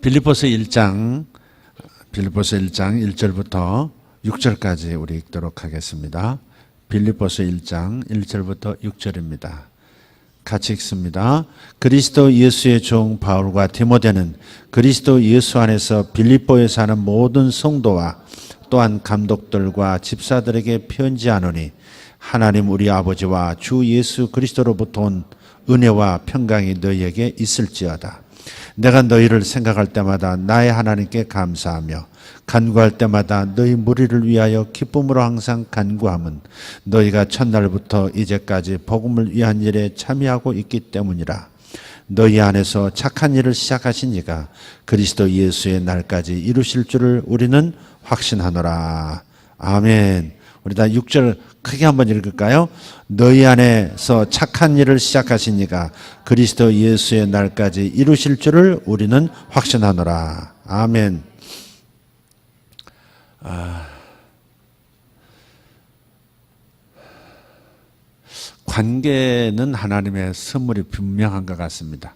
빌립보서 1장 1절부터 6절까지 우리 읽도록 하겠습니다. 빌립보서 1장 1절부터 6절입니다. 같이 읽습니다. 그리스도 예수의 종 바울과 디모데는 그리스도 예수 안에서 빌립보에 사는 모든 성도와 또한 감독들과 집사들에게 편지하노니 하나님 우리 아버지와 주 예수 그리스도로부터 온 은혜와 평강이 너희에게 있을지어다. 내가 너희를 생각할 때마다 나의 하나님께 감사하며 간구할 때마다 너희 무리를 위하여 기쁨으로 항상 간구함은 너희가 첫날부터 이제까지 복음을 위한 일에 참여하고 있기 때문이라. 너희 안에서 착한 일을 시작하신 이가 그리스도 예수의 날까지 이루실 줄을 우리는 확신하노라. 아멘. 우리 다 6절 크게 한번 읽을까요? 너희 안에서 착한 일을 시작하신 이가 그리스도 예수의 날까지 이루실 줄을 우리는 확신하노라. 아멘. 관계는 하나님의 선물이 분명한 것 같습니다.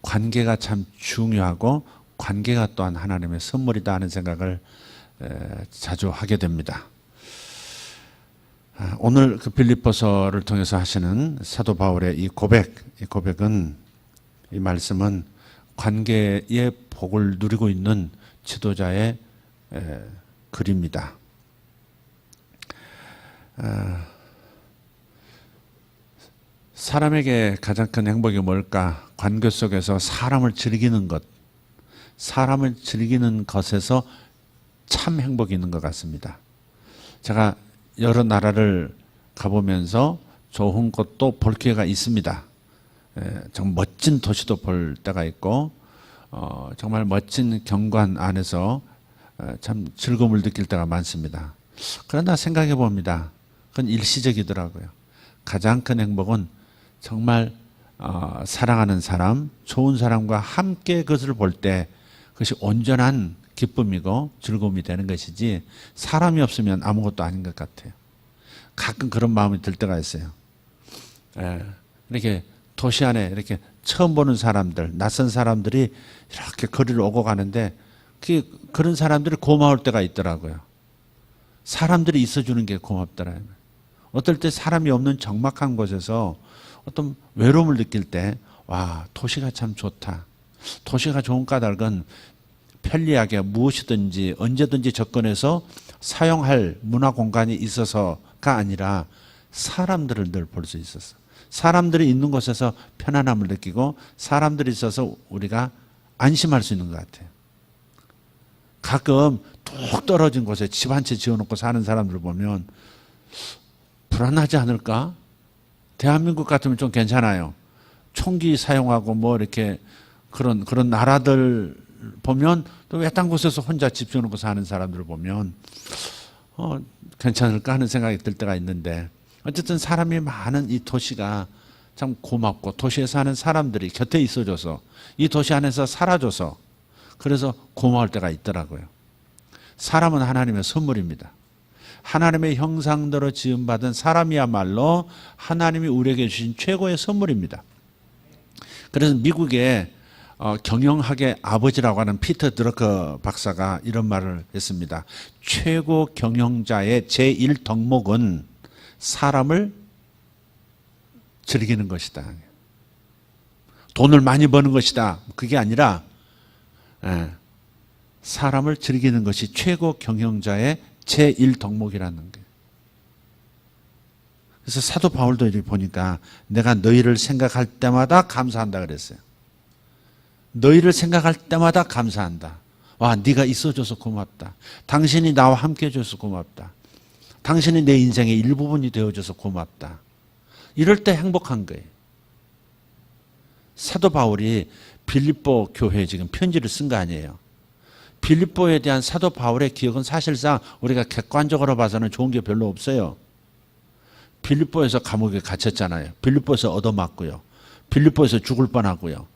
관계가 참 중요하고 관계가 또한 하나님의 선물이다 하는 생각을 자주 하게 됩니다. 오늘 그 빌립보서를 통해서 하시는 사도 바울의 이 고백은, 이 말씀은 관계의 복을 누리고 있는 지도자의 글입니다. 사람에게 가장 큰 행복이 뭘까? 관계 속에서 사람을 즐기는 것, 사람을 즐기는 것에서 참 행복이 있는 것 같습니다. 제가 여러 나라를 가보면서 좋은 곳도 볼 기회가 있습니다. 정말 멋진 도시도 볼 때가 있고 정말 멋진 경관 안에서 참 즐거움을 느낄 때가 많습니다. 그러나 생각해 봅니다. 그건 일시적이더라고요. 가장 큰 행복은 정말 사랑하는 사람, 좋은 사람과 함께 그것을 볼 때 그것이 온전한 기쁨이고 즐거움이 되는 것이지 사람이 없으면 아무것도 아닌 것 같아요. 가끔 그런 마음이 들 때가 있어요. 이렇게 도시 안에 이렇게 처음 보는 사람들, 낯선 사람들이 이렇게 거리를 오고 가는데 그런 사람들이 고마울 때가 있더라고요. 사람들이 있어주는 게 고맙더라고요. 어떨 때 사람이 없는 적막한 곳에서 어떤 외로움을 느낄 때, 와, 도시가 참 좋다. 도시가 좋은 까닭은 편리하게 무엇이든지 언제든지 접근해서 사용할 문화 공간이 있어서가 아니라 사람들을 늘 볼 수 있었어. 사람들이 있는 곳에서 편안함을 느끼고 사람들이 있어서 우리가 안심할 수 있는 것 같아요. 가끔 뚝 떨어진 곳에 집 한 채 지어놓고 사는 사람들 보면 불안하지 않을까? 대한민국 같으면 좀 괜찮아요. 총기 사용하고 뭐 이렇게 그런 나라들 보면 또 외딴 곳에서 혼자 집 지어놓고 사는 사람들을 보면 괜찮을까 하는 생각이 들 때가 있는데, 어쨌든 사람이 많은 이 도시가 참 고맙고 도시에 사는 사람들이 곁에 있어줘서 이 도시 안에서 살아줘서 그래서 고마울 때가 있더라고요. 사람은 하나님의 선물입니다. 하나님의 형상대로 지음받은 사람이야말로 하나님이 우리에게 주신 최고의 선물입니다. 그래서 미국의 경영학의 아버지라고 하는 피터 드러커 박사가 이런 말을 했습니다. 최고 경영자의 제1덕목은 사람을 즐기는 것이다. 돈을 많이 버는 것이다. 그게 아니라 사람을 즐기는 것이 최고 경영자의 제1덕목이라는 거예요. 그래서 사도 바울도 이렇게 보니까 내가 너희를 생각할 때마다 감사한다 그랬어요. 너희를 생각할 때마다 감사한다. 와, 네가 있어줘서 고맙다. 당신이 나와 함께 해줘서 고맙다. 당신이 내 인생의 일부분이 되어줘서 고맙다. 이럴 때 행복한 거예요. 사도 바울이 빌립보 교회에 지금 편지를 쓴 거 아니에요. 빌립보에 대한 사도 바울의 기억은 사실상 우리가 객관적으로 봐서는 좋은 게 별로 없어요. 빌립보에서 감옥에 갇혔잖아요. 빌립보에서 얻어맞고요. 빌립보에서 죽을 뻔하고요.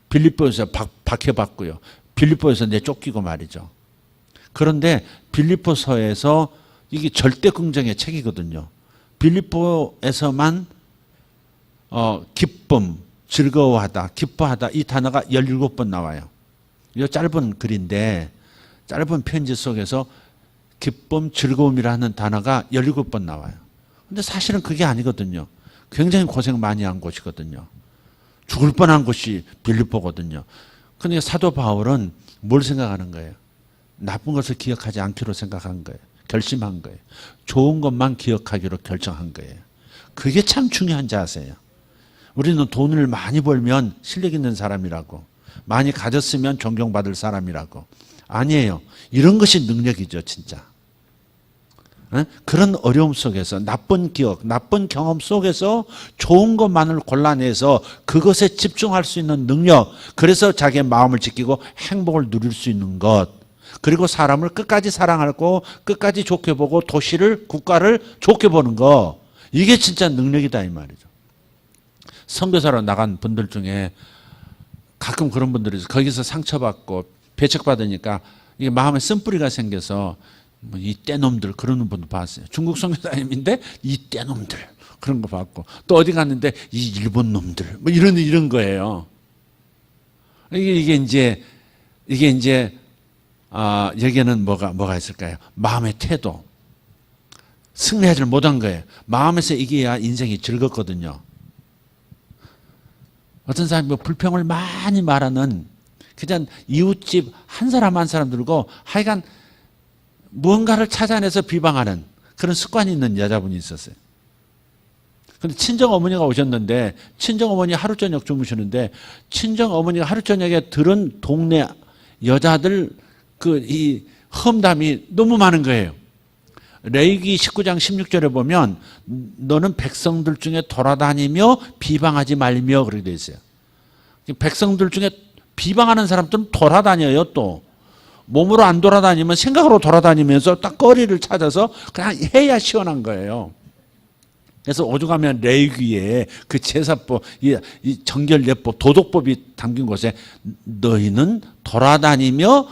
빌립보에서 박해받고요. 빌립보에서 내쫓기고 말이죠. 그런데 빌립보서에서 이게 절대 긍정의 책이거든요. 빌립보에서만 기쁨, 즐거워하다, 기뻐하다 이 단어가 17번 나와요. 이 짧은 글인데 짧은 편지 속에서 기쁨, 즐거움이라는 단어가 17번 나와요. 근데 사실은 그게 아니거든요. 굉장히 고생 많이 한 곳이거든요. 죽을 뻔한 곳이 빌립보거든요. 그러니까 사도 바울은 뭘 생각하는 거예요? 나쁜 것을 기억하지 않기로 생각한 거예요. 결심한 거예요. 좋은 것만 기억하기로 결정한 거예요. 그게 참 중요한 자세예요. 우리는 돈을 많이 벌면 실력 있는 사람이라고, 많이 가졌으면 존경받을 사람이라고. 아니에요. 이런 것이 능력이죠, 진짜. 그런 어려움 속에서, 나쁜 기억, 나쁜 경험 속에서 좋은 것만을 골라내서 그것에 집중할 수 있는 능력, 그래서 자기의 마음을 지키고 행복을 누릴 수 있는 것, 그리고 사람을 끝까지 사랑하고 끝까지 좋게 보고 도시를, 국가를 좋게 보는 거, 이게 진짜 능력이다 이 말이죠. 선교사로 나간 분들 중에 가끔 그런 분들이 있어요. 거기서 상처받고 배척받으니까 이게 마음에 쓴뿌리가 생겨서 이 떼놈들 그러는 분도 봤어요. 중국 선교사님인데 이 떼놈들 그런 거 봤고, 또 어디 갔는데 이 일본 놈들 뭐 이런 거예요. 이게 이제 여기에는 뭐가 있을까요? 마음의 태도. 승리하지 못한 거예요. 마음에서 이겨야 인생이 즐겁거든요. 어떤 사람이 불평을 많이 말하는, 그냥 이웃집 한 사람 한 사람 들고 하여간 무언가를 찾아내서 비방하는 그런 습관이 있는 여자분이 있었어요. 근데 친정 어머니가 오셨는데, 친정 어머니 하루 저녁 주무시는데, 친정 어머니가 하루 저녁에 들은 동네 여자들 이 험담이 너무 많은 거예요. 레위기 19장 16절에 보면 너는 백성들 중에 돌아다니며 비방하지 말며 그렇게 되어 있어요. 백성들 중에 비방하는 사람들은 돌아다녀요. 또 몸으로 안 돌아다니면 생각으로 돌아다니면서 딱 거리를 찾아서 그냥 해야 시원한 거예요. 그래서 오죽하면 레위기에 그 제사법, 이 정결예법, 도덕법이 담긴 곳에 너희는 돌아다니며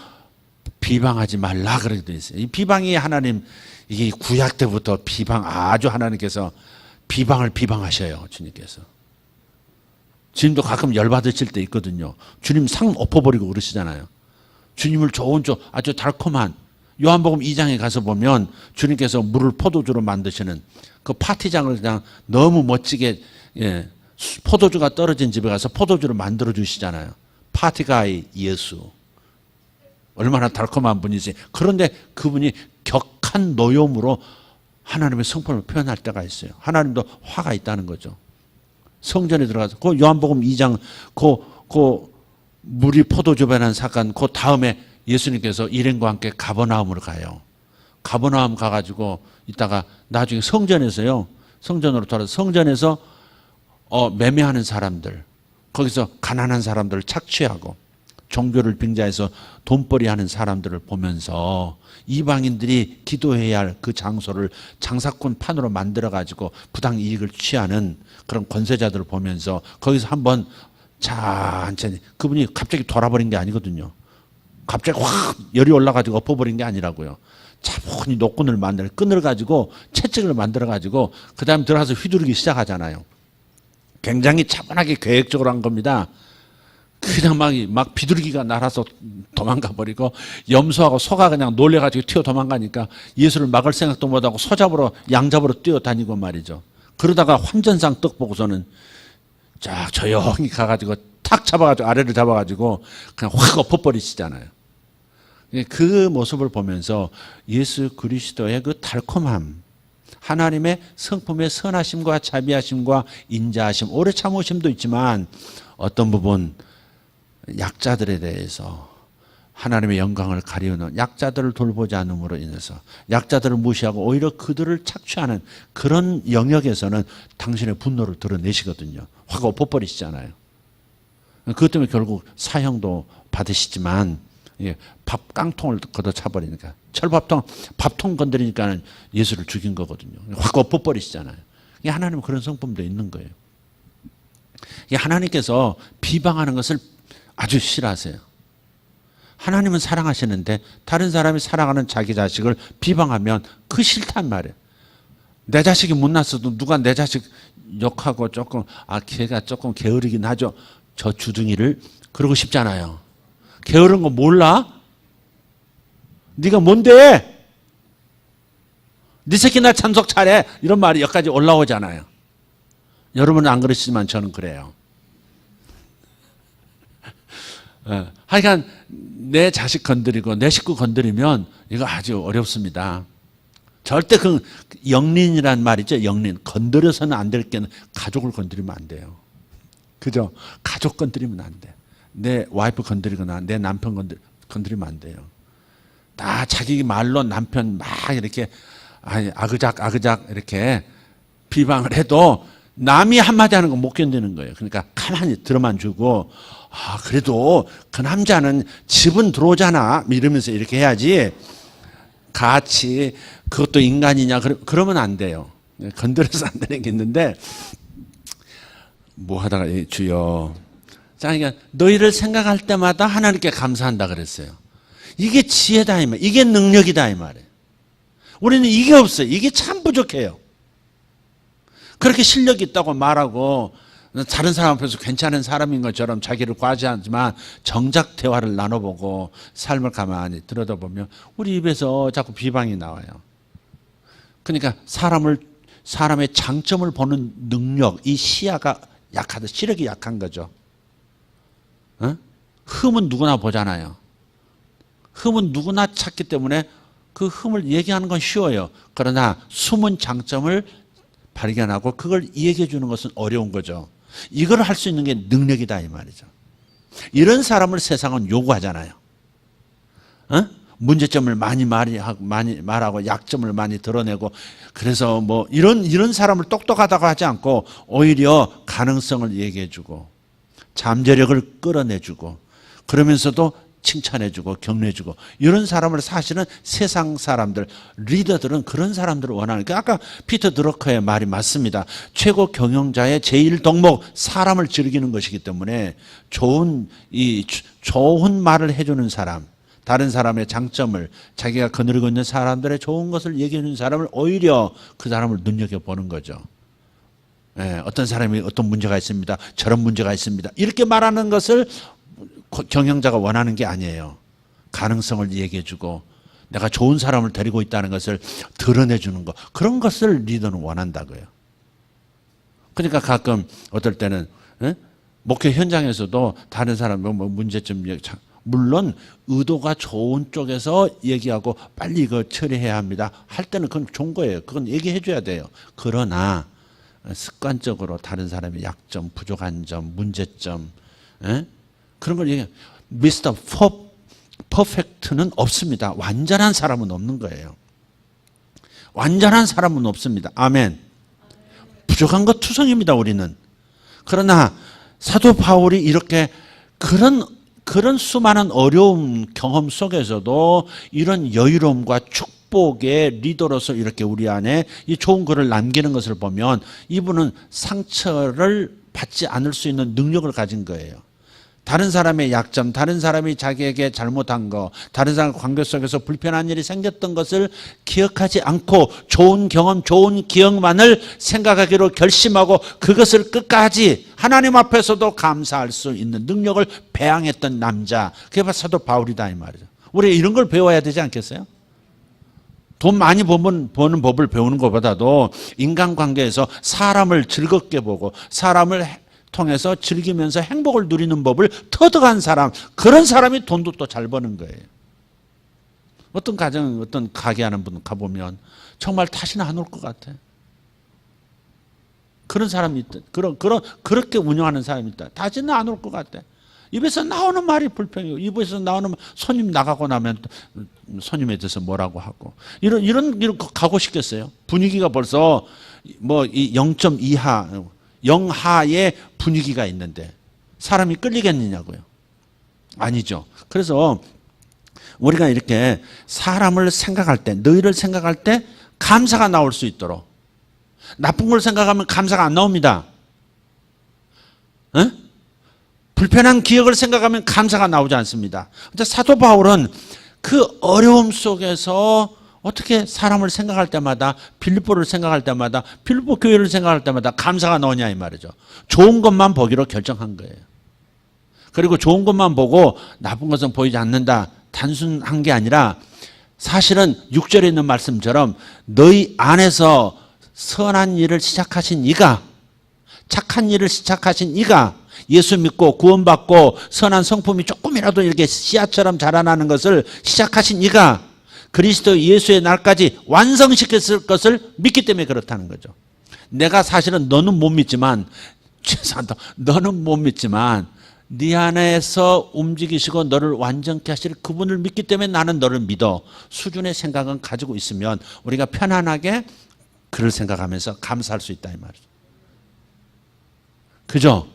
비방하지 말라 그렇게 되어 있어요. 이 비방이 하나님, 이게 구약 때부터 비방, 아주 하나님께서 비방을 비방하셔요. 주님께서. 주님도 가끔 열받으실 때 있거든요. 주님 상 엎어버리고 그러시잖아요. 주님을 좋은 아주 달콤한, 요한복음 2장에 가서 보면 주님께서 물을 포도주로 만드시는 그 파티장을 그냥 너무 멋지게, 포도주가 떨어진 집에 가서 포도주를 만들어 주시잖아요. 파티가이 예수. 얼마나 달콤한 분이지. 그런데 그분이 격한 노여움으로 하나님의 성품을 표현할 때가 있어요. 하나님도 화가 있다는 거죠. 성전에 들어가서 그 요한복음 2장 그 물이 포도주 변한 사건, 그 다음에 예수님께서 일행과 함께 가버나움으로 가요. 가버나움 가가지고 있다가 나중에 성전에서요, 성전으로 돌아서 성전에서 매매하는 사람들, 거기서 가난한 사람들을 착취하고 종교를 빙자해서 돈벌이 하는 사람들을 보면서 이방인들이 기도해야 할 그 장소를 장사꾼 판으로 만들어가지고 부당 이익을 취하는 그런 권세자들을 보면서 거기서 한번 천천히, 그분이 갑자기 돌아버린 게 아니거든요. 갑자기 확 열이 올라가지고 엎어버린 게 아니라고요. 차분히 노끈을 만들어, 끈을 가지고 채찍을 만들어가지고 그 다음에 들어가서 휘두르기 시작하잖아요. 굉장히 차분하게 계획적으로 한 겁니다. 그냥 막 비둘기가 날아서 도망가 버리고, 염소하고 소가 그냥 놀래가지고 튀어 도망가니까 예수를 막을 생각도 못하고 소 잡으러, 양 잡으러 뛰어다니고 말이죠. 그러다가 환전상 떡 보고서는 쫙 조용히 가가지고 탁 잡아가지고 아래를 잡아가지고 그냥 확 엎어버리시잖아요. 그 모습을 보면서 예수 그리스도의 그 달콤함, 하나님의 성품의 선하심과 자비하심과 인자하심, 오래 참으심도 있지만 어떤 부분 약자들에 대해서 하나님의 영광을 가리우는, 약자들을 돌보지 않음으로 인해서 약자들을 무시하고 오히려 그들을 착취하는 그런 영역에서는 당신의 분노를 드러내시거든요. 확 엎어버리시잖아요. 그것 때문에 결국 사형도 받으시지만 밥 깡통을 걷어차버리니까, 밥통 건드리니까 예수를 죽인 거거든요. 확 엎어버리시잖아요. 하나님은 그런 성품도 있는 거예요. 하나님께서 비방하는 것을 아주 싫어하세요. 하나님은 사랑하시는데 다른 사람이 사랑하는 자기 자식을 비방하면 그 싫단 말이에요. 내 자식이 못났어도 누가 내 자식 욕하고 조금, 걔가 조금 게으르긴 하죠. 저 주둥이를 그러고 싶잖아요. 게으른 거 몰라? 네가 뭔데? 네 새끼 날 참석 잘해. 이런 말이 여기까지 올라오잖아요. 여러분은 안 그러시지만 저는 그래요. 하여간 내 자식 건드리고 내 식구 건드리면 이거 아주 어렵습니다. 절대 그 영린이란 말이죠. 영린. 건드려서는 안 될 게는 가족을 건드리면 안 돼요. 그죠? 가족 건드리면 안 돼. 내 와이프 건드리거나 내 남편 건드리면 안 돼요. 다 자기 말로 남편 막 이렇게 아그작 이렇게 비방을 해도 남이 한마디 하는 거 못 견디는 거예요. 그러니까 가만히 들어만 주고 그래도 그 남자는 집은 들어오잖아 이러면서 이렇게 해야지 같이 그것도 인간이냐 그러면 안 돼요. 건드려서 안 되는 게 있는데 뭐 하다가 주여 그러니까 너희를 생각할 때마다 하나님께 감사한다 그랬어요. 이게 지혜다 이 말, 이게 능력이다 이 말이에요. 우리는 이게 없어요. 이게 참 부족해요. 그렇게 실력이 있다고 말하고 다른 사람 앞에서 괜찮은 사람인 것처럼 자기를 과시하지만 정작 대화를 나눠보고 삶을 가만히 들여다보면 우리 입에서 자꾸 비방이 나와요. 그러니까 사람의 장점을 보는 능력, 이 시야가 약하다. 시력이 약한 거죠. 흠은 누구나 보잖아요. 흠은 누구나 찾기 때문에 그 흠을 얘기하는 건 쉬워요. 그러나 숨은 장점을 발견하고 그걸 얘기해 주는 것은 어려운 거죠. 이걸 할 수 있는 게 능력이다 이 말이죠. 이런 사람을 세상은 요구하잖아요. 문제점을 많이 말하고 약점을 많이 드러내고 그래서 뭐 이런 사람을 똑똑하다고 하지 않고 오히려 가능성을 얘기해 주고 잠재력을 끌어내 주고 그러면서도 칭찬해 주고 격려해 주고 이런 사람을 사실은 세상 사람들 리더들은 그런 사람들을 원하는 거예요. 아까 피터 드러커의 말이 맞습니다. 최고 경영자의 제1덕목 사람을 즐기는 것이기 때문에 좋은 말을 해주는 사람 다른 사람의 장점을 자기가 거느리고 있는 사람들의 좋은 것을 얘기해 주는 사람을 오히려 그 사람을 눈여겨보는 거죠. 어떤 사람이 어떤 문제가 있습니다. 저런 문제가 있습니다. 이렇게 말하는 것을 경영자가 원하는 게 아니에요. 가능성을 얘기해 주고 내가 좋은 사람을 데리고 있다는 것을 드러내 주는 것. 그런 것을 리더는 원한다고요. 그러니까 가끔 어떨 때는 목회 현장에서도 다른 사람 문제점 물론 의도가 좋은 쪽에서 얘기하고 빨리 이거 처리해야 합니다. 할 때는 그건 좋은 거예요. 그건 얘기해 줘야 돼요. 그러나 습관적으로 다른 사람의 약점, 부족한 점, 문제점 그런 걸 얘기해요. 미스터 퍼펙트는 없습니다. 완전한 사람은 없는 거예요. 완전한 사람은 없습니다. 아멘. 부족한 것 투성입니다. 우리는. 그러나 사도 바울이 이렇게 그런 수많은 어려움 경험 속에서도 이런 여유로움과 축복의 리더로서 이렇게 우리 안에 이 좋은 글을 남기는 것을 보면 이분은 상처를 받지 않을 수 있는 능력을 가진 거예요. 다른 사람의 약점, 다른 사람이 자기에게 잘못한 거, 다른 사람 관계 속에서 불편한 일이 생겼던 것을 기억하지 않고 좋은 경험, 좋은 기억만을 생각하기로 결심하고 그것을 끝까지 하나님 앞에서도 감사할 수 있는 능력을 배양했던 남자. 그게 바로 사도 바울이다 이 말이죠. 우리 이런 걸 배워야 되지 않겠어요? 돈 많이 버는 법을 배우는 것보다도 인간관계에서 사람을 즐겁게 보고 사람을 통해서 즐기면서 행복을 누리는 법을 터득한 사람, 그런 사람이 돈도 또 잘 버는 거예요. 어떤 가정, 어떤 가게 하는 분 가보면 정말 다시는 안 올 것 같아. 그런 사람이 있다. 그렇게 운영하는 사람이 있다. 다시는 안 올 것 같아. 입에서 나오는 말이 불평이고, 입에서 나오는 손님 나가고 나면 손님에 대해서 뭐라고 하고. 이런 가고 싶겠어요? 분위기가 벌써 뭐 이 0.2하, 영하의 분위기가 있는데 사람이 끌리겠느냐고요. 아니죠. 그래서 우리가 이렇게 사람을 생각할 때, 너희를 생각할 때 감사가 나올 수 있도록. 나쁜 걸 생각하면 감사가 안 나옵니다. 불편한 기억을 생각하면 감사가 나오지 않습니다. 근데 사도 바울은 그 어려움 속에서 어떻게 사람을 생각할 때마다, 빌립보를 생각할 때마다, 빌립보 교회를 생각할 때마다 감사가 나오냐 이 말이죠. 좋은 것만 보기로 결정한 거예요. 그리고 좋은 것만 보고 나쁜 것은 보이지 않는다. 단순한 게 아니라 사실은 6절에 있는 말씀처럼 너희 안에서 선한 일을 시작하신 이가, 착한 일을 시작하신 이가, 예수 믿고 구원받고 선한 성품이 조금이라도 이렇게 씨앗처럼 자라나는 것을 시작하신 이가 그리스도 예수의 날까지 완성시켰을 것을 믿기 때문에 그렇다는 거죠. 내가 사실은 너는 못 믿지만, 죄송합니다. 너는 못 믿지만 네 안에서 움직이시고 너를 완전케 하실 그분을 믿기 때문에 나는 너를 믿어. 수준의 생각은 가지고 있으면 우리가 편안하게 그를 생각하면서 감사할 수 있다 이 말이죠. 그죠?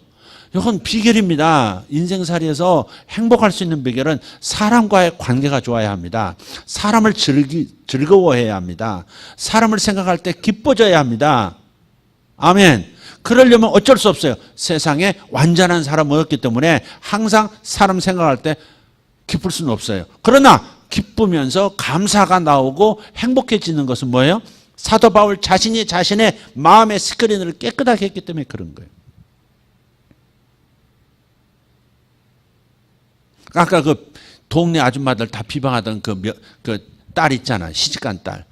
이건 비결입니다. 인생살이에서 행복할 수 있는 비결은 사람과의 관계가 좋아야 합니다. 사람을 즐거워해야 합니다. 사람을 생각할 때 기뻐져야 합니다. 아멘. 그러려면 어쩔 수 없어요. 세상에 완전한 사람은 없기 때문에 항상 사람 생각할 때 기쁠 수는 없어요. 그러나 기쁘면서 감사가 나오고 행복해지는 것은 뭐예요? 사도 바울 자신이 자신의 마음의 스크린을 깨끗하게 했기 때문에 그런 거예요. 아까 그 동네 아줌마들 다 비방하던 그 딸 있잖아. 시집간 딸.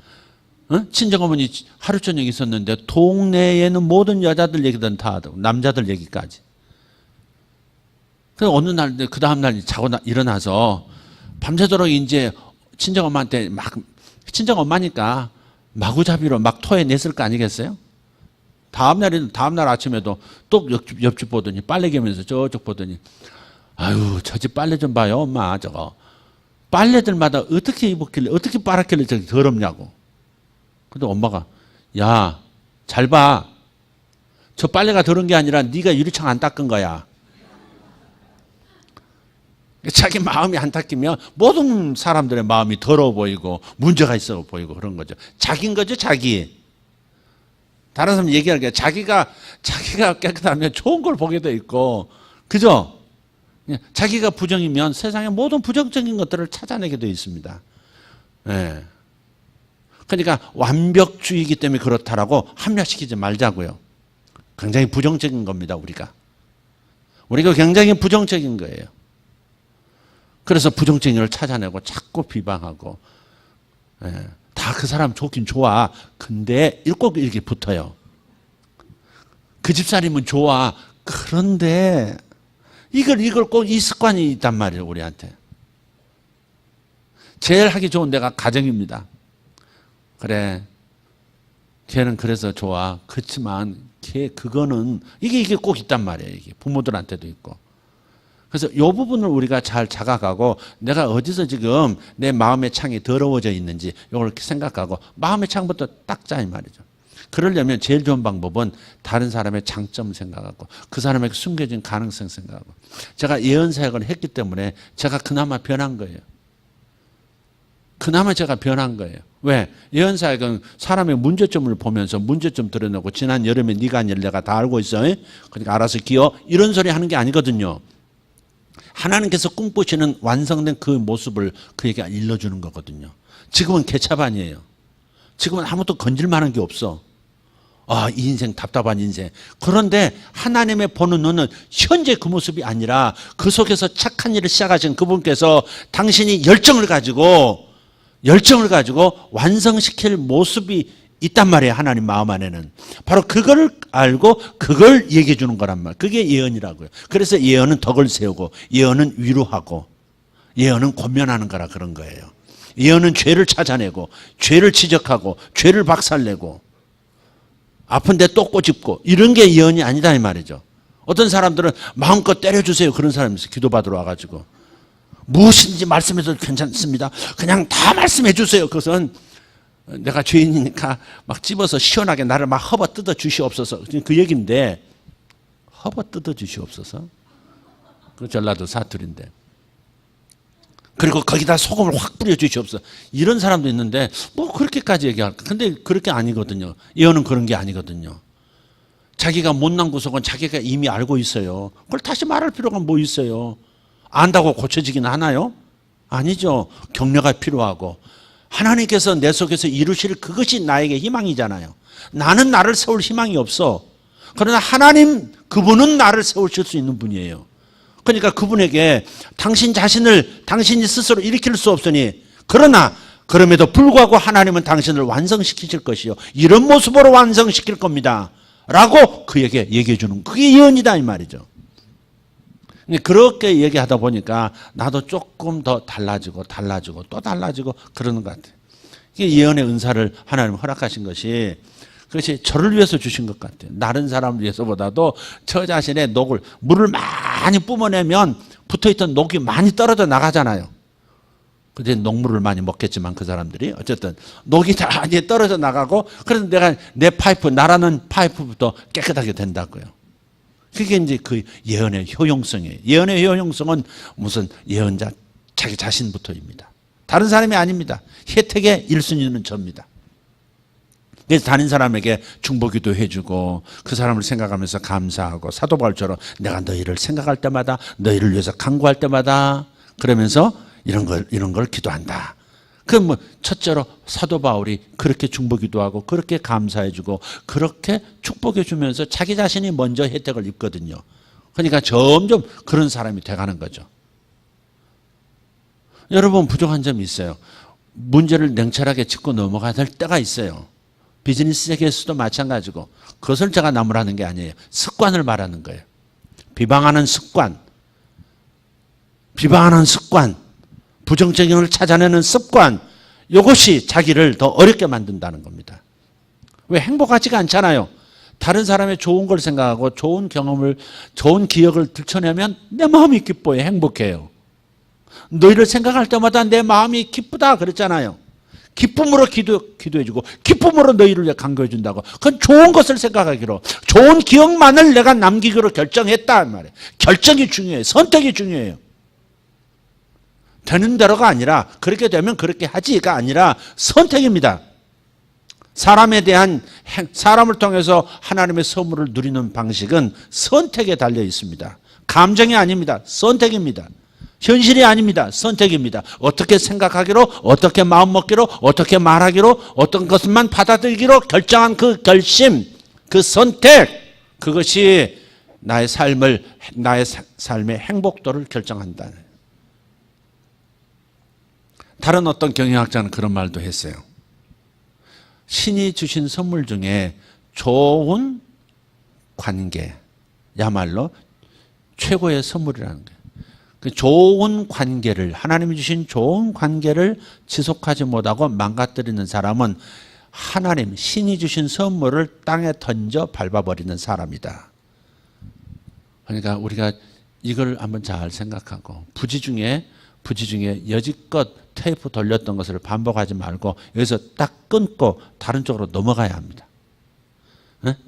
어? 친정어머니 하루 저녁 있었는데 동네에는 모든 여자들 얘기든 다 하고 남자들 얘기까지. 그래서 어느 날 그 다음 날 자고 일어나서 밤새도록 이제 친정엄마한테 막 친정엄마니까 마구잡이로 막 토해냈을 거 아니겠어요? 다음 날 아침에도 또 옆집 보더니 빨래 개면서 저쪽 보더니 아유 저 집 빨래 좀 봐요 엄마 저거 빨래들마다 어떻게 입었길래 어떻게 빨았길래 저기 더럽냐고. 근데 엄마가 야 잘 봐. 저 빨래가 더러운 게 아니라 네가 유리창 안 닦은 거야. 자기 마음이 안 닦이면 모든 사람들의 마음이 더러워 보이고 문제가 있어 보이고 그런 거죠. 자기인 거죠 자기. 다른 사람 얘기하는 게 자기가 깨끗하면 좋은 걸 보게 돼 있고 그죠? 자기가 부정이면 세상의 모든 부정적인 것들을 찾아내게 되어 있습니다. 네. 그러니까 완벽주의이기 때문에 그렇다라고 합리화시키지 말자고요. 굉장히 부정적인 겁니다. 우리가 굉장히 부정적인 거예요. 그래서 부정적인 걸 찾아내고 자꾸 비방하고 예. 다 그 사람 좋긴 좋아. 근데 꼭 이렇게 붙어요. 그 집사람은 좋아. 그런데 이걸 꼭 이 습관이 있단 말이에요. 우리한테. 제일 하기 좋은 데가 가정입니다. 그래. 걔는 그래서 좋아. 그렇지만 그거는 이게 꼭 있단 말이에요. 이게 부모들한테도 있고. 그래서 이 부분을 우리가 잘 자각하고 내가 어디서 지금 내 마음의 창이 더러워져 있는지 이걸 생각하고 마음의 창부터 닦자 이 말이죠. 그러려면 제일 좋은 방법은 다른 사람의 장점을 생각하고 그 사람에게 숨겨진 가능성 생각하고 제가 예언 사역을 했기 때문에 제가 그나마 변한 거예요. 그나마 제가 변한 거예요. 왜? 예언 사역은 사람의 문제점을 보면서 문제점 드러내고 지난 여름에 네가 한 일 내가 다 알고 있어. 그러니까 알아서 기어. 이런 소리 하는 게 아니거든요. 하나님께서 꿈꾸시는 완성된 그 모습을 그에게 일러주는 거거든요. 지금은 개차반이에요. 지금은 아무것도 건질 만한 게 없어. 아, 이 인생 답답한 인생. 그런데 하나님의 보는 눈은 현재 그 모습이 아니라 그 속에서 착한 일을 시작하신 그분께서 당신이 열정을 가지고 완성시킬 모습이 있단 말이에요. 하나님 마음 안에는. 바로 그걸 알고 그걸 얘기해 주는 거란 말이에요. 그게 예언이라고요. 그래서 예언은 덕을 세우고 예언은 위로하고 예언은 권면하는 거라 그런 거예요. 예언은 죄를 찾아내고 죄를 지적하고 죄를 박살내고 아픈데 또 꼬집고 이런 게 예언이 아니다 이 말이죠. 어떤 사람들은 마음껏 때려주세요. 그런 사람이 있어요. 기도받으러 와가지고 무엇인지 말씀해도 괜찮습니다. 그냥 다 말씀해 주세요. 그것은 내가 죄인이니까 막 집어서 시원하게 나를 막 허버 뜯어 주시옵소서. 그 얘기인데 허버 뜯어 주시옵소서. 그 전라도 사투리인데. 그리고 거기다 소금을 확 뿌려 주시옵소서. 이런 사람도 있는데 뭐 그렇게까지 얘기할까. 근데 그렇게 아니거든요. 예언은 그런 게 아니거든요. 자기가 못난 구석은 자기가 이미 알고 있어요. 그걸 다시 말할 필요가 뭐 있어요. 안다고 고쳐지긴 하나요? 아니죠. 격려가 필요하고 하나님께서 내 속에서 이루실 그것이 나에게 희망이잖아요. 나는 나를 세울 희망이 없어. 그러나 하나님 그분은 나를 세우실 수 있는 분이에요. 그러니까 그분에게 당신 자신을 당신이 스스로 일으킬 수 없으니 그러나 그럼에도 불구하고 하나님은 당신을 완성시키실 것이요. 이런 모습으로 완성시킬 겁니다. 라고 그에게 얘기해 주는 그게 예언이다 이 말이죠. 그렇게 얘기하다 보니까 나도 조금 더 달라지고 또 달라지고 그러는 것 같아요. 이게 예언의 은사를 하나님 허락하신 것이 그것이 저를 위해서 주신 것 같아요. 다른 사람을 위해서보다도 저 자신의 녹을 물을 많이 뿜어내면 붙어있던 녹이 많이 떨어져 나가잖아요. 그때 녹물을 많이 먹겠지만 그 사람들이 어쨌든 녹이 많이 떨어져 나가고 그래서 내가 내 파이프 나라는 파이프부터 깨끗하게 된다고요. 그게 이제 그 예언의 효용성이에요. 예언의 효용성은 무슨 예언자 자기 자신부터입니다. 다른 사람이 아닙니다. 혜택의 1순위는 접니다. 그래서 다른 사람에게 중보기도 해주고 그 사람을 생각하면서 감사하고 사도 바울처럼 내가 너희를 생각할 때마다 너희를 위해서 간구할 때마다 그러면서 이런 걸 기도한다. 그럼 뭐 첫째로 사도 바울이 그렇게 중보기도하고 그렇게 감사해주고 그렇게 축복해주면서 자기 자신이 먼저 혜택을 입거든요. 그러니까 점점 그런 사람이 돼가는 거죠. 여러분 부족한 점이 있어요. 문제를 냉철하게 짚고 넘어가야 될 때가 있어요. 비즈니스 세계에서도 마찬가지고 그것을 제가 나무라는 게 아니에요. 습관을 말하는 거예요. 비방하는 습관, 부정적인 걸 찾아내는 습관, 이것이 자기를 더 어렵게 만든다는 겁니다. 왜 행복하지가 않잖아요. 다른 사람의 좋은 걸 생각하고 좋은 경험을, 좋은 기억을 들춰내면 내 마음이 기뻐요. 행복해요. 너희를 생각할 때마다 내 마음이 기쁘다 그랬잖아요. 기쁨으로 기도해주고 기쁨으로 너희를 위해 간구해준다고. 그건 좋은 것을 생각하기로 좋은 기억만을 내가 남기기로 결정했다 말이에요. 결정이 중요해요. 선택이 중요해요. 되는 대로가 아니라 그렇게 되면 그렇게 하지가 아니라 선택입니다. 사람에 대한 사람을 통해서 하나님의 선물을 누리는 방식은 선택에 달려 있습니다. 감정이 아닙니다. 선택입니다. 현실이 아닙니다. 선택입니다. 어떻게 생각하기로, 어떻게 마음먹기로, 어떻게 말하기로, 어떤 것만 받아들이기로 결정한 그 결심, 그 선택, 그것이 나의 삶의 행복도를 결정한다. 다른 어떤 경영학자는 그런 말도 했어요. 신이 주신 선물 중에 좋은 관계야말로 최고의 선물이라는 거예요. 그 좋은 관계를, 하나님이 주신 좋은 관계를 지속하지 못하고 망가뜨리는 사람은 하나님, 신이 주신 선물을 땅에 던져 밟아버리는 사람이다. 그러니까 우리가 이걸 한번 잘 생각하고 부지 중에 여지껏 테이프 돌렸던 것을 반복하지 말고 여기서 딱 끊고 다른 쪽으로 넘어가야 합니다.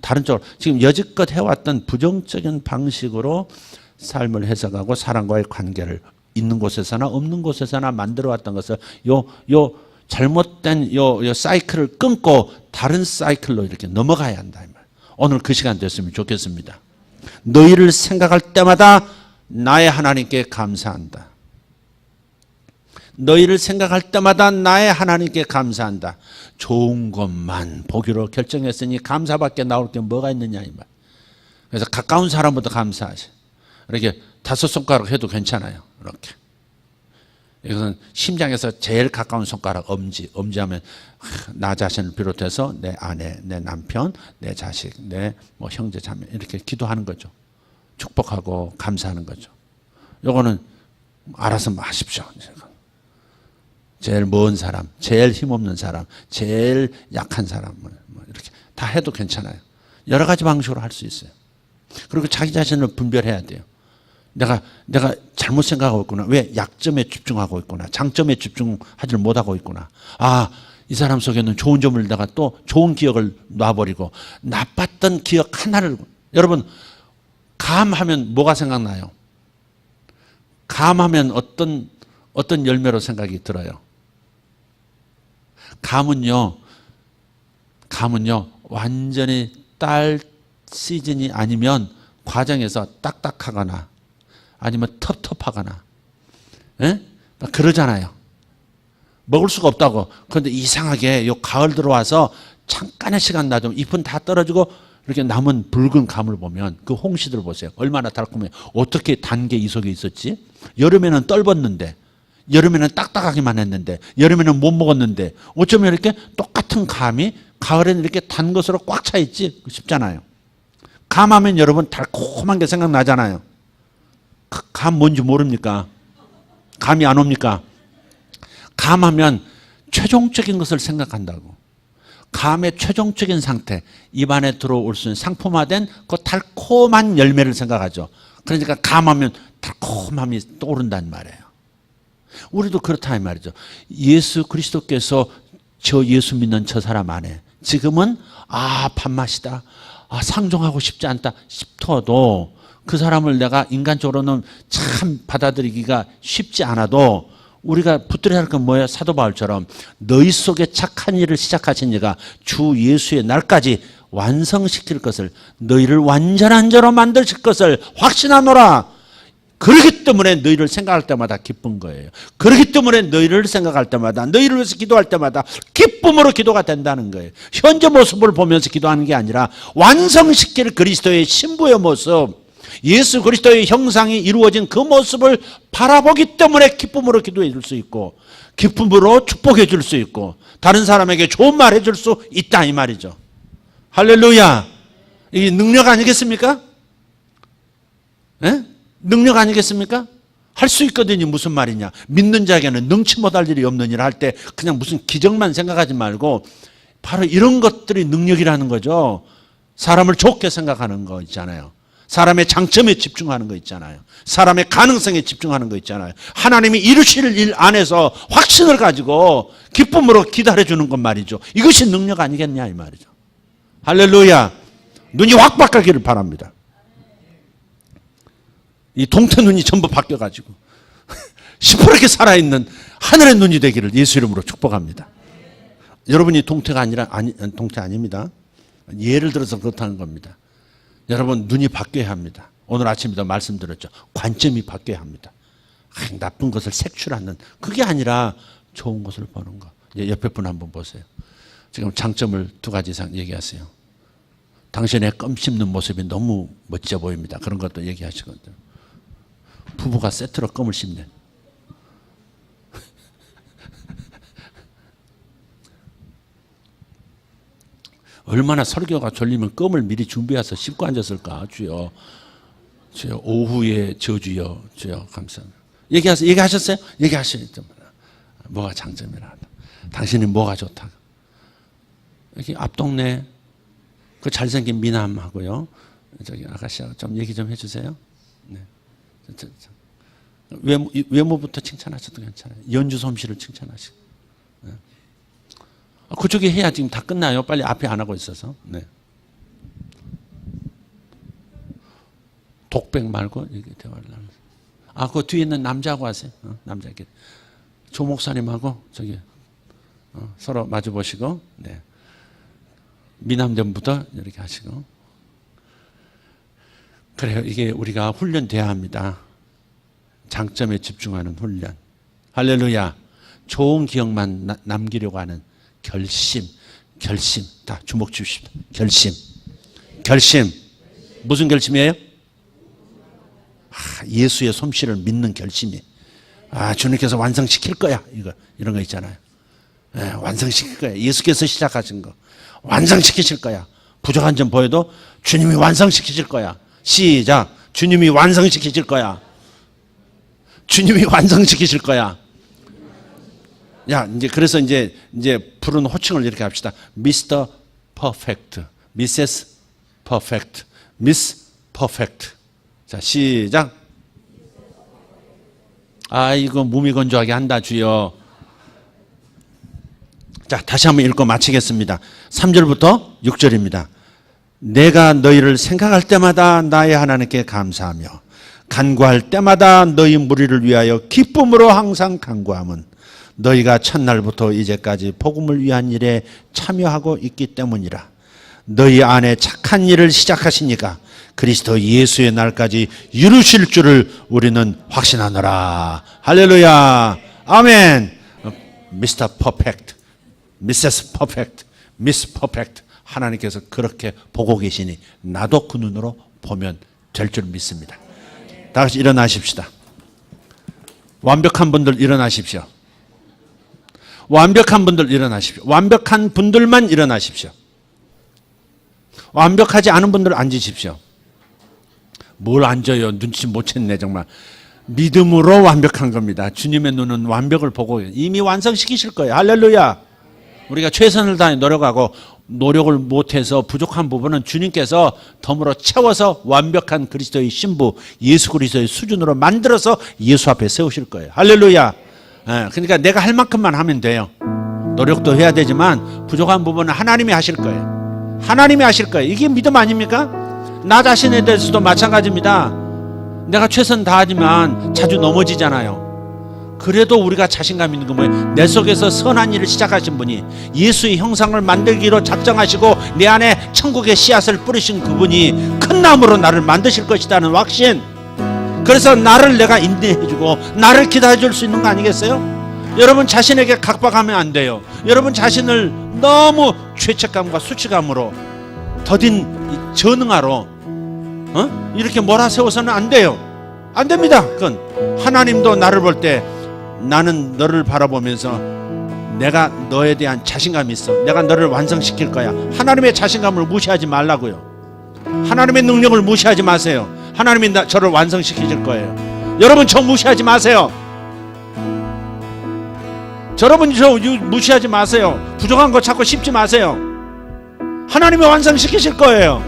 다른 쪽으로 지금 여지껏 해왔던 부정적인 방식으로 삶을 해석하고 사람과의 관계를 있는 곳에서나 없는 곳에서나 만들어왔던 것을 잘못된 사이클을 끊고 다른 사이클로 이렇게 넘어가야 한다. 오늘 그 시간 됐으면 좋겠습니다. 너희를 생각할 때마다 나의 하나님께 감사한다. 너희를 생각할 때마다 나의 하나님께 감사한다. 좋은 것만 보기로 결정했으니 감사밖에 나올 게 뭐가 있느냐 이 말. 그래서 가까운 사람부터 감사하시. 이렇게 5손가락 해도 괜찮아요. 이렇게. 이것은 심장에서 제일 가까운 손가락 엄지하면 나 자신을 비롯해서 내 아내, 내 남편, 내 자식, 내 형제 자매 이렇게 기도하는 거죠. 축복하고 감사하는 거죠. 요거는 알아서 하십시오. 제일 먼 사람, 제일 힘없는 사람, 제일 약한 사람 이렇게 다 해도 괜찮아요. 여러 가지 방식으로 할 수 있어요. 그리고 자기 자신을 분별해야 돼요. 내가 잘못 생각하고 있구나. 왜 약점에 집중하고 있구나. 장점에 집중하지 못하고 있구나. 아, 이 사람 속에는 좋은 점을 내가 또 좋은 기억을 놔버리고 나빴던 기억 하나를. 여러분, 감하면 뭐가 생각나요? 감하면 어떤 열매로 생각이 들어요? 감은요 완전히 딸 시즌이 아니면 과정에서 딱딱하거나 아니면 텁텁하거나 그러잖아요. 먹을 수가 없다고. 그런데 이상하게 요 가을 들어와서 잠깐의 시간 놔두면 잎은 다 떨어지고 이렇게 남은 붉은 감을 보면 그 홍시들 보세요. 얼마나 달콤해요. 어떻게 단 게 이 속에 있었지? 여름에는 떫었는데, 여름에는 딱딱하기만 했는데, 여름에는 못 먹었는데, 어쩌면 이렇게 똑같은 감이 가을에는 이렇게 단 것으로 꽉 차 있지 싶잖아요. 감하면 여러분 달콤한 게 생각나잖아요. 감 뭔지 모릅니까? 감이 안 옵니까? 감하면 최종적인 것을 생각한다고. 감의 최종적인 상태, 입안에 들어올 수 있는 상품화된 그 달콤한 열매를 생각하죠. 그러니까 감하면 달콤함이 떠오른다는 말이에요. 우리도 그렇다 이 말이죠. 예수 그리스도께서 저 예수 믿는 저 사람 안에 지금은 밥맛이다, 상종하고 싶지 않다 싶어도 그 사람을 내가 인간적으로는 참 받아들이기가 쉽지 않아도 우리가 붙들어야 할 건 뭐예요? 사도 바울처럼 너희 속에 착한 일을 시작하신 이가 주 예수의 날까지 완성시킬 것을, 너희를 완전한 자로 만드실 것을 확신하노라. 그렇기 때문에 너희를 생각할 때마다 기쁜 거예요. 그렇기 때문에 너희를 생각할 때마다, 너희를 위해서 기도할 때마다 기쁨으로 기도가 된다는 거예요. 현재 모습을 보면서 기도하는 게 아니라 완성시킬 그리스도의 신부의 모습, 예수 그리스도의 형상이 이루어진 그 모습을 바라보기 때문에 기쁨으로 기도해 줄 수 있고, 기쁨으로 축복해 줄 수 있고, 다른 사람에게 좋은 말 해줄 수 있다 이 말이죠. 할렐루야. 이게 능력 아니겠습니까? 예? 능력 아니겠습니까? 할 수 있거든요. 무슨 말이냐? 믿는 자에게는 능치 못할 일이 없는 일 할 때 그냥 무슨 기적만 생각하지 말고 바로 이런 것들이 능력이라는 거죠. 사람을 좋게 생각하는 거 있잖아요. 사람의 장점에 집중하는 거 있잖아요. 사람의 가능성에 집중하는 거 있잖아요. 하나님이 이루실 일 안에서 확신을 가지고 기쁨으로 기다려주는 것 말이죠. 이것이 능력 아니겠냐 이 말이죠. 할렐루야. 눈이 확 바뀌기를 바랍니다. 이 동태 눈이 전부 바뀌어가지고 시퍼렇게 살아있는 하늘의 눈이 되기를 예수 이름으로 축복합니다. 여러분이 동태가 아니라, 동태 아닙니다. 예를 들어서 그렇다는 겁니다. 여러분 눈이 바뀌어야 합니다. 오늘 아침에도 말씀드렸죠. 관점이 바뀌어야 합니다. 나쁜 것을 색출하는, 그게 아니라 좋은 것을 보는 거. 이제 옆에 분 한번 보세요. 지금 장점을 두 가지 이상 얘기하세요. 당신의 껌 씹는 모습이 너무 멋져 보입니다. 그런 것도 얘기하시거든요. 부부가 세트로 껌을 씹는. 얼마나 설교가 졸리면 껌을 미리 준비해서 씹고 앉았을까. 주여, 주여, 오후에 저주여, 주여, 감사합니다. 얘기하셨어요? 얘기하셔요. 뭐가 장점이라. 당신이 뭐가 좋다. 여기 앞 동네 그 잘생긴 미남하고요, 저기 아가씨하고 좀 얘기 좀 해주세요. 네. 외모부터 칭찬하셔도 괜찮아요. 연주 솜씨를 칭찬하시고. 네. 그쪽에 해야 지금 다 끝나요. 빨리 앞에 안 하고 있어서. 네. 독백 말고 이렇게 대화를 나누세요. 그 뒤에 있는 남자하고 하세요. 남자끼리. 조 목사님하고 저기 서로 마주 보시고, 네. 미남전부터 이렇게 하시고. 그래요. 이게 우리가 훈련돼야 합니다. 장점에 집중하는 훈련. 할렐루야. 좋은 기억만 남기려고 하는 결심. 다 주목 주십시오. 결심. 무슨 결심이에요? 예수의 솜씨를 믿는 결심이. 주님께서 완성시킬 거야. 이런 거 있잖아요. 네, 완성시킬 거야. 예수께서 시작하신 거 완성시키실 거야. 부족한 점 보여도 주님이 완성시키실 거야. 시작. 주님이 완성시키실 거야. 주님이 완성시키실 거야. 야, 그래서 이제 부른 호칭을 이렇게 합시다. 미스터 퍼펙트, 미세스 퍼펙트, 미스 퍼펙트. 자, 시작. 이거 무미건조하게 한다, 주여. 자, 다시 한번 읽고 마치겠습니다. 3절부터 6절입니다. 내가 너희를 생각할 때마다 나의 하나님께 감사하며 간구할 때마다 너희 무리를 위하여 기쁨으로 항상 간구함은 너희가 첫날부터 이제까지 복음을 위한 일에 참여하고 있기 때문이라. 너희 안에 착한 일을 시작하시니까 그리스도 예수의 날까지 이루실 줄을 우리는 확신하노라. 할렐루야. 아멘. 미스터 퍼펙트, 미세스 퍼펙트, 미스 퍼펙트. 하나님께서 그렇게 보고 계시니 나도 그 눈으로 보면 될 줄 믿습니다. 다 같이 일어나십시다. 완벽한 분들 일어나십시오. 완벽한 분들 일어나십시오. 완벽한 분들만 일어나십시오. 완벽하지 않은 분들 앉으십시오. 뭘 앉아요? 눈치 못 챘네 정말. 믿음으로 완벽한 겁니다. 주님의 눈은 완벽을 보고 이미 완성시키실 거예요. 할렐루야. 우리가 최선을 다해 노력하고 노력을 못해서 부족한 부분은 주님께서 덤으로 채워서 완벽한 그리스도의 신부 예수 그리스도의 수준으로 만들어서 예수 앞에 세우실 거예요. 할렐루야. 그러니까 내가 할 만큼만 하면 돼요. 노력도 해야 되지만 부족한 부분은 하나님이 하실 거예요. 하나님이 하실 거예요. 이게 믿음 아닙니까? 나 자신에 대해서도 마찬가지입니다. 내가 최선 다하지만 자주 넘어지잖아요. 그래도 우리가 자신감 있는 건 뭐예요? 내 속에서 선한 일을 시작하신 분이 예수의 형상을 만들기로 작정하시고 내 안에 천국의 씨앗을 뿌리신 그분이 큰 나무로 나를 만드실 것이라는 확신. 그래서 나를 내가 인내해주고 나를 기다려 줄 수 있는 거 아니겠어요? 여러분 자신에게 각박하면 안 돼요. 여러분 자신을 너무 죄책감과 수치감으로 더딘 전응하로 이렇게 몰아세워서는 안 돼요. 안 됩니다. 그건 하나님도 나를 볼 때 나는 너를 바라보면서 내가 너에 대한 자신감이 있어. 내가 너를 완성시킬 거야. 하나님의 자신감을 무시하지 말라고요. 하나님의 능력을 무시하지 마세요. 하나님이 저를 완성시키실 거예요. 여러분 저 무시하지 마세요. 여러분 저 무시하지 마세요. 부족한 거 찾고 씹지 마세요. 하나님이 완성시키실 거예요.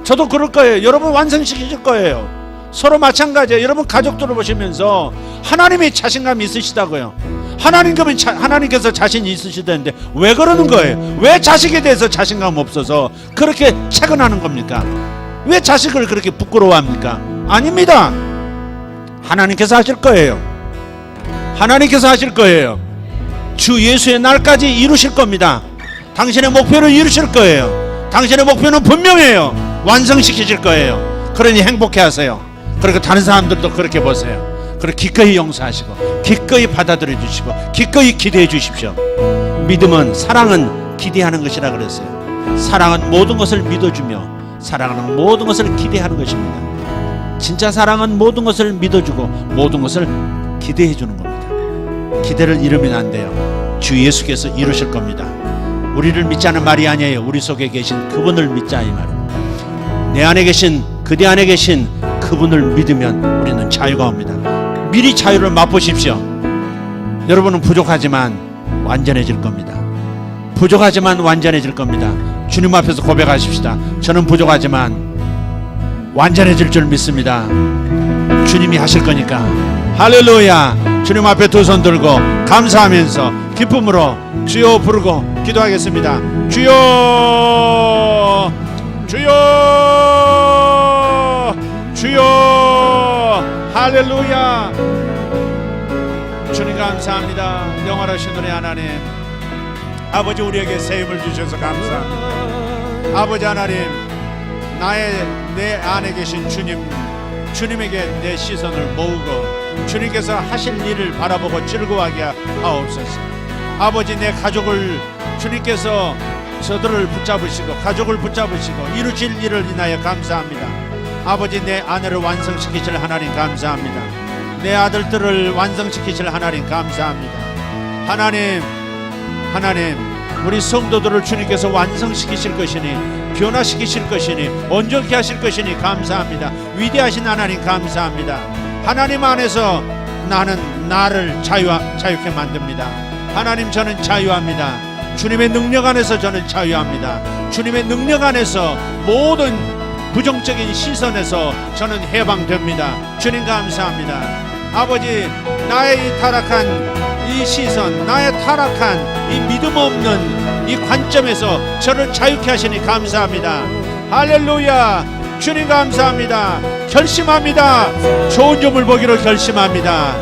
저도 그럴 거예요. 여러분 완성시키실 거예요. 서로 마찬가지예요. 여러분 가족들을 보시면서 하나님이 자신감이 있으시다고요. 하나님께서 자신이 있으시다는데 왜 그러는 거예요? 왜 자식에 대해서 자신감 없어서 그렇게 채근하는 겁니까? 왜 자식을 그렇게 부끄러워합니까? 아닙니다. 하나님께서 하실 거예요. 하나님께서 하실 거예요. 주 예수의 날까지 이루실 겁니다. 당신의 목표를 이루실 거예요. 당신의 목표는 분명해요. 완성시키실 거예요. 그러니 행복해하세요. 그리고 다른 사람들도 그렇게 보세요. 그리고 기꺼이 용서하시고 기꺼이 받아들여 주시고 기꺼이 기대해 주십시오. 믿음은 사랑은 기대하는 것이라 그랬어요. 사랑은 모든 것을 믿어주며 사랑은 모든 것을 기대하는 것입니다. 진짜 사랑은 모든 것을 믿어주고 모든 것을 기대해 주는 겁니다. 기대를 잃으면 안 돼요. 주 예수께서 이루실 겁니다. 우리를 믿자는 말이 아니에요. 우리 속에 계신 그분을 믿자 이 말입니다. 내 안에 계신 그대 안에 계신 그분을 믿으면 우리는 자유가 옵니다. 미리 자유를 맛보십시오. 여러분은 부족하지만 완전해질 겁니다. 부족하지만 완전해질 겁니다. 주님 앞에서 고백하십시다. 저는 부족하지만 완전해질 줄 믿습니다. 주님이 하실 거니까. 할렐루야. 주님 앞에 두 손 들고 감사하면서 기쁨으로 주여 부르고 기도하겠습니다. 주여 주여 주여. 할렐루야. 주님 감사합니다. 영원하신 우리 하나님 아버지, 우리에게 새 힘을 주셔서 감사합니다. 아버지 하나님, 내 안에 계신 주님에게 내 시선을 모으고 주님께서 하실 일을 바라보고 즐거워하게 하옵소서. 아버지, 내 가족을 주님께서 저들을 붙잡으시고 가족을 붙잡으시고 이루실 일을 인하여 감사합니다. 아버지, 내 아내를 완성시키실 하나님 감사합니다. 내 아들들을 완성시키실 하나님 감사합니다. 하나님, 우리 성도들을 주님께서 완성시키실 것이니 변화시키실 것이니 온전케 하실 것이니 감사합니다. 위대하신 하나님 감사합니다. 하나님 안에서 나를 자유케 만듭니다. 하나님, 저는 자유합니다. 주님의 능력 안에서 저는 자유합니다. 주님의 능력 안에서 모든 부정적인 시선에서 저는 해방됩니다. 주님 감사합니다. 아버지, 나의 이 타락한 이 시선, 나의 타락한 이 믿음 없는 이 관점에서 저를 자유케 하시니 감사합니다. 할렐루야. 주님 감사합니다. 결심합니다. 좋은 점을 보기로 결심합니다.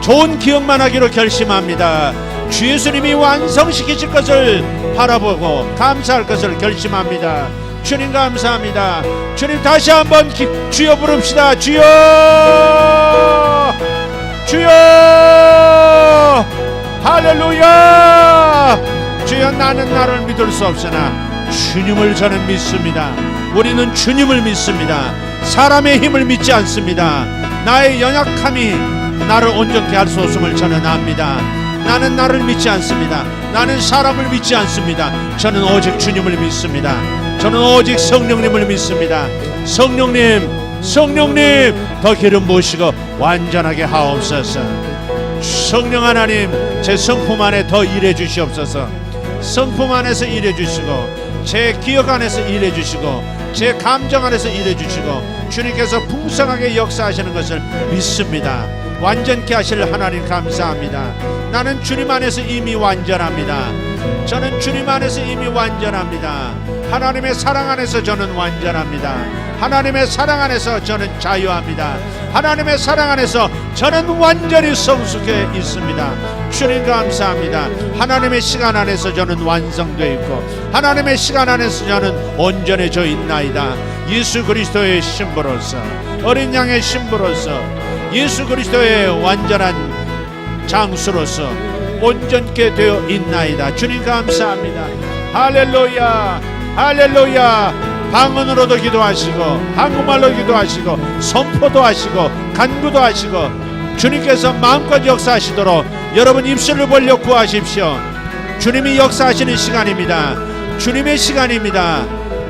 좋은 기억만 하기로 결심합니다. 주 예수님이 완성시키실 것을 바라보고 감사할 것을 결심합니다. 주님 감사합니다. 주님, 다시 한번 주여 부릅시다. 주여 주여. 할렐루야. 주여, 나는 나를 믿을 수 없으나 주님을 저는 믿습니다. 우리는 주님을 믿습니다. 사람의 힘을 믿지 않습니다. 나의 연약함이 나를 온전케 할 수 없음을 저는 압니다. 나는 나를 믿지 않습니다. 나는 사람을 믿지 않습니다. 저는 오직 주님을 믿습니다. 저는 오직 성령님을 믿습니다. 성령님 더 기름 부으시고 완전하게 하옵소서. 성령 하나님, 제 성품 안에 더 일해 주시옵소서. 성품 안에서 일해 주시고, 제 기억 안에서 일해 주시고, 제 감정 안에서 일해 주시고, 주님께서 풍성하게 역사하시는 것을 믿습니다. 완전케 하실 하나님 감사합니다. 나는 주님 안에서 이미 완전합니다. 저는 주님 안에서 이미 완전합니다. 하나님의 사랑 안에서 저는 완전합니다. 하나님의 사랑 안에서 저는 자유합니다. 하나님의 사랑 안에서 저는 완전히 성숙해 있습니다. 주님 감사합니다. 하나님의 시간 안에서 저는 완성되어 있고, 하나님의 시간 안에서 저는 온전해져 있나이다. 예수 그리스도의 신부로서, 어린 양의 신부로서, 예수 그리스도의 완전한 장수로서 온전케 되어 있나이다. 주님 감사합니다. 할렐루야, 할렐루야. 방언으로도 기도하시고, 한국말로 기도하시고, 선포도 하시고, 간구도 하시고, 주님께서 마음껏 역사하시도록 여러분 입술을 벌려 구하십시오. 주님이 역사하시는 시간입니다. 주님의 시간입니다.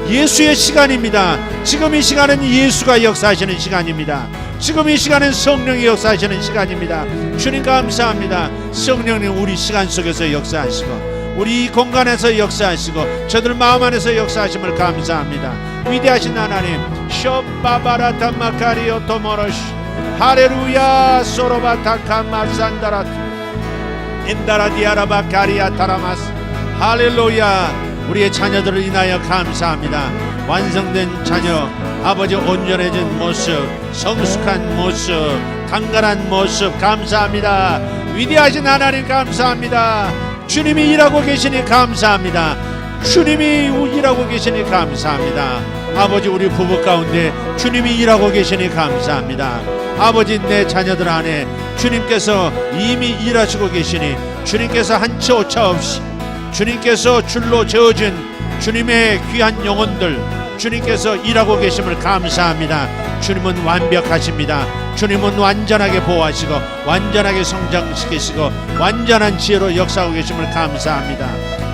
예수의 시간입니다. 지금 이 시간은 예수가 역사하시는 시간입니다. 지금 이 시간은 성령이 역사하시는 시간입니다. 주님 감사합니다. 성령님 우리 시간 속에서 역사하시고, 우리 이 공간에서 역사하시고, 저들 마음 안에서 역사하심을 감사합니다. 위대하신 하나님, 쇼바바라타 마카리오 토모로시 할렐루야 소로바타카 마산다라 인다라디아라바 카리아 타라마스 할렐루야. 우리의 자녀들을 인하여 감사합니다. 완성된 자녀, 아버지 온전해진 모습, 성숙한 모습, 강건한 모습 감사합니다. 위대하신 하나님 감사합니다. 주님이 일하고 계시니 감사합니다. 주님이 일하고 계시니 감사합니다. 아버지 우리 부부 가운데 주님이 일하고 계시니 감사합니다. 아버지 내 자녀들 안에 주님께서 이미 일하시고 계시니, 주님께서 한치 오차 없이, 주님께서 줄로 저어진 주님의 귀한 영혼들, 주님께서 일하고 계심을 감사합니다. 주님은 완벽하십니다. 주님은 완전하게 보호하시고, 완전하게 성장시키시고, 완전한 지혜로 역사하고 계심을 감사합니다.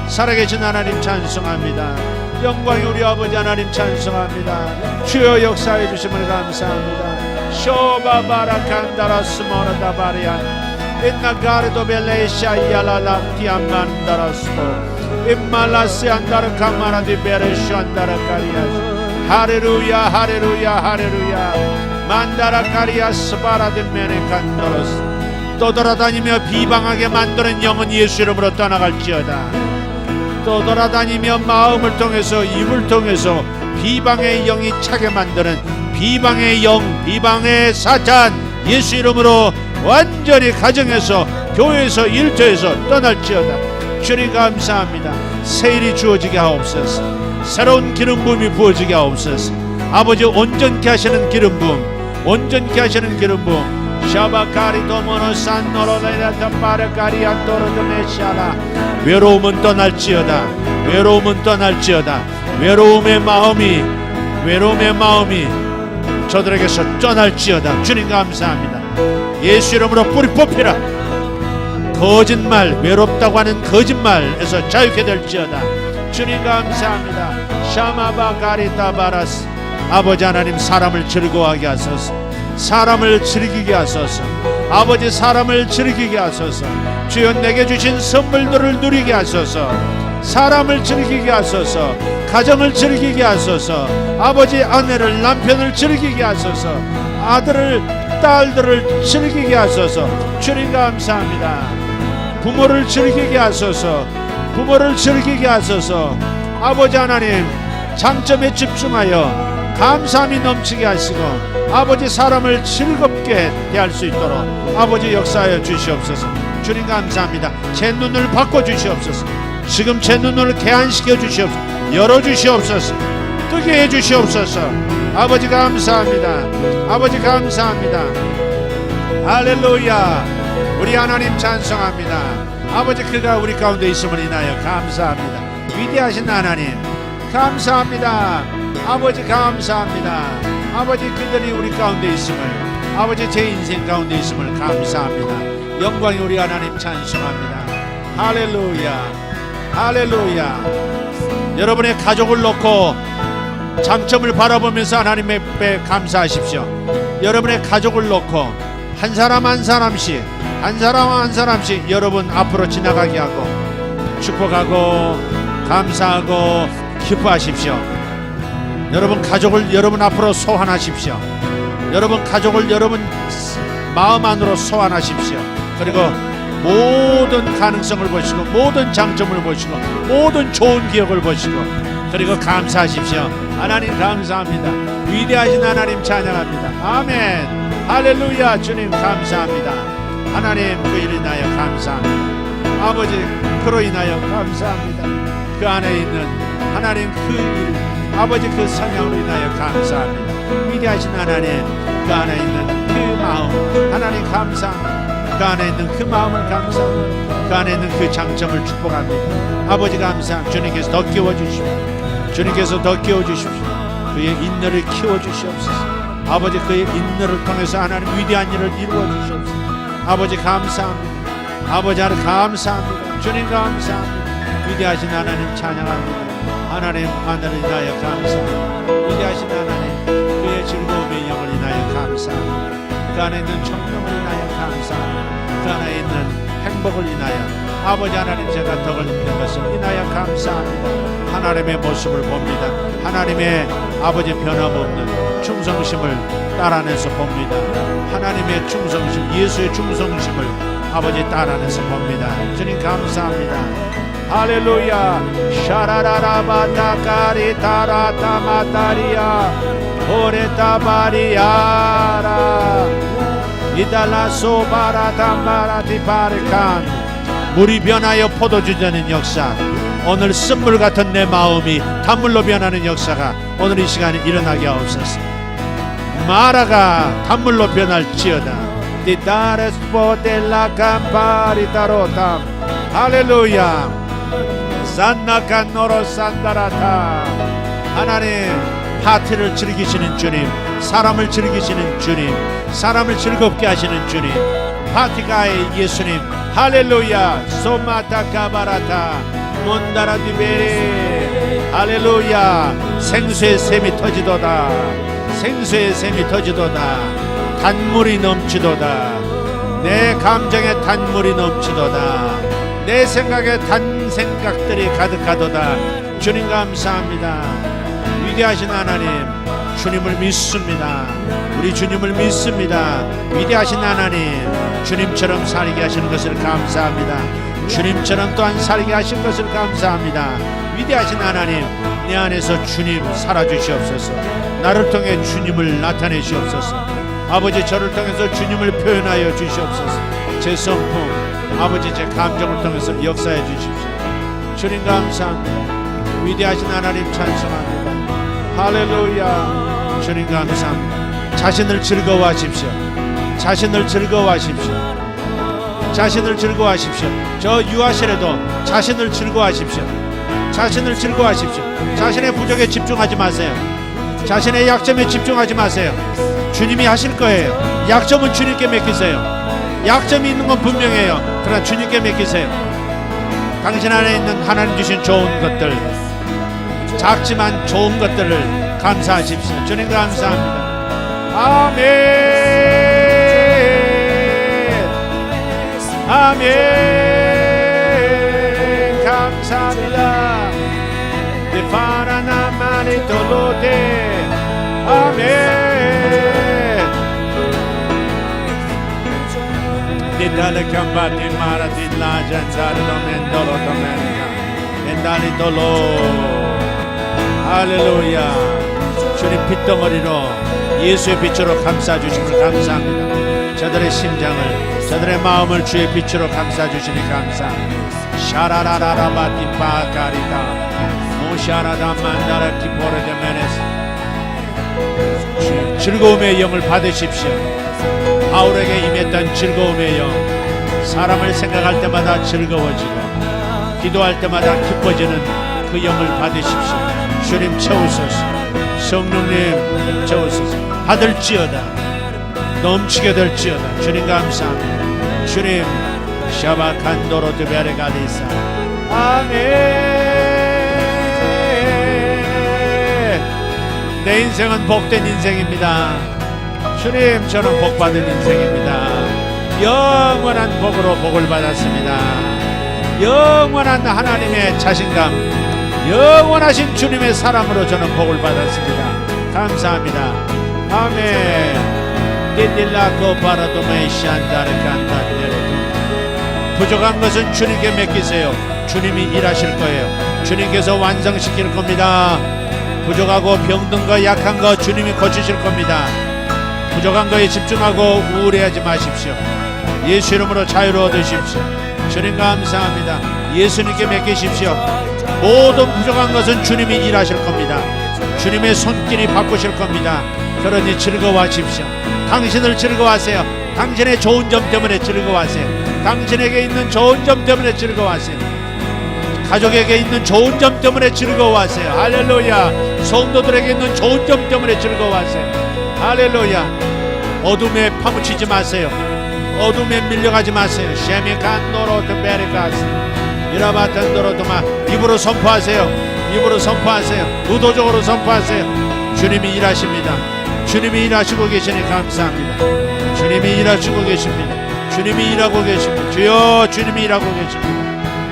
살아계신 하나님 찬송합니다. 영광이 우리 아버지 하나님 찬송합니다. 주여 역사해 주심을 감사합니다. 쇼바바라칸다라 스모라다바리안 인나가르도 벨레샤이알라 티암만다라스도 임말라스 안다르 카마라디 베레쇼 안다르 카리아스 할렐루야 할렐루야 할렐루야 만다라 카리아스 바라디 메네칸도로스. 떠돌아다니며 비방하게 만드는 영은 예수 이름으로 떠나갈지어다. 떠돌아다니며 마음을 통해서, 입을 통해서 비방의 영이 차게 만드는 비방의 영, 비방의 사탄 예수 이름으로 완전히 가정에서, 교회에서, 일터에서 떠날지어다. 주님 감사합니다. 새 일이 주어지게 하옵소서. 새로운 기름 부음이 부어지게 하옵소서. 아버지 온전케 하시는 기름 부음, 온전케 하시는 기름 부음. 외로움은 떠날지어다. 외로움은 떠날지어다. 외로움의 마음이 저들에게서 떠날지어다. 주님 감사합니다. 예수 이름으로 뿌리 뽑히라. 거짓말, 외롭다고 하는 거짓말에서 자유케 될지어다. 주님 감사합니다. 샤마바가리타바라스. 아버지 하나님 사람을 즐거워하게 하소서. 사람을 즐기게 하소서. 아버지 사람을 즐기게 하소서. 주여 내게 주신 선물들을 누리게 하소서. 사람을 즐기게 하소서. 가정을 즐기게 하소서. 아버지 아내를, 남편을 즐기게 하소서. 아들을, 딸들을 즐기게 하소서. 주님 감사합니다. 부모를 즐기게 하소서. 부모를 즐기게 하소서. 아버지 하나님 장점에 집중하여 감사함이 넘치게 하시고, 아버지 사람을 즐겁게 대할 수 있도록 아버지 역사하여 주시옵소서. 주님 감사합니다. 제 눈을 바꿔주시옵소서. 지금 제 눈을 개안시켜 주시옵소서. 열어주시옵소서. 뜨게 해주시옵소서. 아버지 감사합니다. 아버지 감사합니다. 할렐루야. 우리 하나님 찬송합니다. 아버지 그가 우리 가운데 있음을 인하여 감사합니다. 위대하신 하나님, 감사합니다. 아버지 감사합니다. 아버지 그들이 우리 가운데 있음을, 아버지 제 인생 가운데 있음을 감사합니다. 영광이 우리 하나님 찬송합니다. 할렐루야, 할렐루야. 여러분의 가족을 놓고 장점을 바라보면서 하나님의 배 감사하십시오. 여러분의 가족을 놓고 한 사람 한 사람씩, 한 사람 한 사람씩 여러분 앞으로 지나가게 하고 축복하고 감사하고 기뻐하십시오. 여러분 가족을 여러분 앞으로 소환하십시오. 여러분 가족을 여러분 마음 안으로 소환하십시오. 그리고 모든 가능성을 보시고 모든 장점을 보시고 모든 좋은 기억을 보시고 그리고 감사하십시오. 하나님 감사합니다. 위대하신 하나님 찬양합니다. 아멘. 할렐루야. 주님 감사합니다. 하나님 그 일 인하여 감사합니다. 아버지 그로 인하여 감사합니다. 그 안에 있는 하나님 그 일, 아버지 그 사냥으로 인하여 감사합니다. 위대하신 하나님 그 안에 있는 그 마음 하나님 감사합니다. 그 안에 있는 그 마음을 감사합니다. 그 안에 있는 그 장점을 축복합니다. 아버지 감사합니다. 주님께서 더 끼워주십시오. 주님께서 더 끼워주십시오. 그의 인내를 키워주시옵소서. 아버지 그의 인내를 통해서 하나님 위대한 일을 이루어주시옵소서. 아버지 감사합니다. 아버지 하나님 감사합니다. 주님 감사합니다. 위대하신 하나님 찬양합니다. 하나님 하늘을 인하여 감사합니다. 위대하신 하나님 그의 즐거움의 영을 인하여 감사합니다. 그 안에 있는 청명을 인하여 감사합니다. 그 안에 있는 행복을 인하여 아버지 하나님 제가 덕을 입는 것을 인하여 감사합니다. 하나님의 모습을 봅니다. 하나님의 아버지 변함없는 충성심을 따라내서 봅니다. 하나님의 충성심, 예수의 충성심을 아버지 따라내서 봅니다. 주님 감사합니다. 할렐루야. 샤라라라바타카리 타라타마타리아 오레타바리아라 이달라소바라담바라티파르칸. 물이 변하여 포도주 되는 역사, 오늘 쓴물 같은 내 마음이 단물로 변하는 역사가 오늘 이 시간에 일어나게 하옵소서. 마라가 단물로 변할지어다. 할렐루야. 산나칸노로 산다라타. 하나님 파티를 즐기시는 주님, 사람을 즐기시는 주님, 사람을 즐겁게 하시는 주님, 파티가의 예수님. 할렐루야. 소마타카바라타 몬다라디베리. 할렐루야. 생수의 샘이 터지도다. 생수의 샘이 터지도다. 단물이 넘치도다. 내 감정에 단물이 넘치도다. 내 생각에 단 생각들이 가득하도다. 주님 감사합니다. 위대하신 하나님 주님을 믿습니다. 우리 주님을 믿습니다. 위대하신 하나님 주님처럼 살게 하시는 것을 감사합니다. 주님처럼 또한 살게 하신 것을 감사합니다. 위대하신 하나님 내 안에서 주님 살아주시옵소서. 나를 통해 주님을 나타내시옵소서. 아버지 저를 통해서 주님을 표현하여 주시옵소서. 제 성품 아버지 제 감정을 통해서 역사해 주십시오. 주님 감사합니다. 위대하신 하나님 찬송합니다. 할렐루야. 주님 감사합니다. 자신을 즐거워하십시오. 자신을 즐거워하십시오. 자신을 즐거워하십시오. 저 유아실에도 자신을 즐거워하십시오. 자신을 즐거워하십시오. 자신의 부족에 집중하지 마세요. 자신의 약점에 집중하지 마세요. 주님이 하실 거예요. 약점은 주님께 맡기세요. 약점이 있는 건 분명해요. 그러나 주님께 맡기세요. 당신 안에 있는 하나님 주신 좋은 것들, 작지만 좋은 것들을 감사하십시오. 주님 감사합니다. 아멘. 아멘. 감사합니다. 데파라나마니 돌로데. 아멘. Dale campati marati la janzare domendolo domenica e dali dolore. 할렐루야. 주님 핏덩어리로 예수의 빛으로 감싸주심을 감사합니다. 저들의 심장을 저들의 마음을 주의 빛으로 감싸주시니 감사합니다. 샤라라라라바티 파카리다 모샤라다 만다라 키포레데 메네스. 즐거움의 영을 받으십시오. 바울에게 임했던 즐거움의 영, 사람을 생각할 때마다 즐거워지고 기도할 때마다 기뻐지는 그 영을 받으십시오. 주님 채우소서. 성령님 채우소서. 받을지어다. 넘치게 될지어다. 주님 감사합니다. 주님 샤바칸도로 드베레가디사. 아멘. 내 인생은 복된 인생입니다. 주님 저는 복받은 인생입니다. 영원한 복으로 복을 받았습니다. 영원한 하나님의 자신감, 영원하신 주님의 사랑으로 저는 복을 받았습니다. 감사합니다. 아멘. 부족한 것은 주님께 맡기세요. 주님이 일하실 거예요. 주님께서 완성시킬 겁니다. 부족하고 병든 거 약한 거 주님이 고치실 겁니다. 부족한 거에 집중하고 우울해하지 마십시오. 예수 이름으로 자유를 얻으십시오. 주님 감사합니다. 예수님께 맡기십시오. 모든 부족한 것은 주님이 일하실 겁니다. 주님의 손길이 바꾸실 겁니다. 그러니 즐거워하십시오. 당신을 즐거워하세요. 당신의 좋은 점 때문에 즐거워하세요. 당신에게 있는 좋은 점 때문에 즐거워하세요. 가족에게 있는 좋은 점 때문에 즐거워하세요. 할렐루야. 성도들에게 있는 좋은 점 때문에 즐거워하세요. 할렐루야. 어둠에 파묻히지 마세요. 어둠에 밀려가지 마세요. 셰미칸노로트 베리카스 이라바탄도로트마. 입으로 선포하세요. 입으로 선포하세요. 의도적으로 선포하세요. 주님이 일하십니다. 주님이 일하시고 계시니 감사합니다. 주님이 일하시고 계십니다. 주님이 일하고 계십니다. 주여 주님이 일하고 계십니다.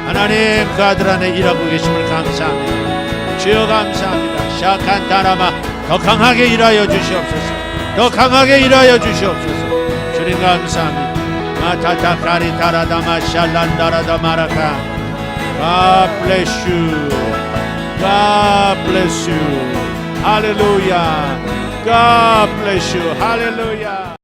하나님 그 아들 안에 일하고 계심을 감사합니다. 주여 감사합니다. 샤칸타라마. 더 강하게 일하여 주시옵소서. 더 강하게 일하여 주시옵소서. 주님 감사합니다. 마타타카리타라다마 샬란다라다마라카. God bless you. God bless you. Hallelujah. God bless you. Hallelujah.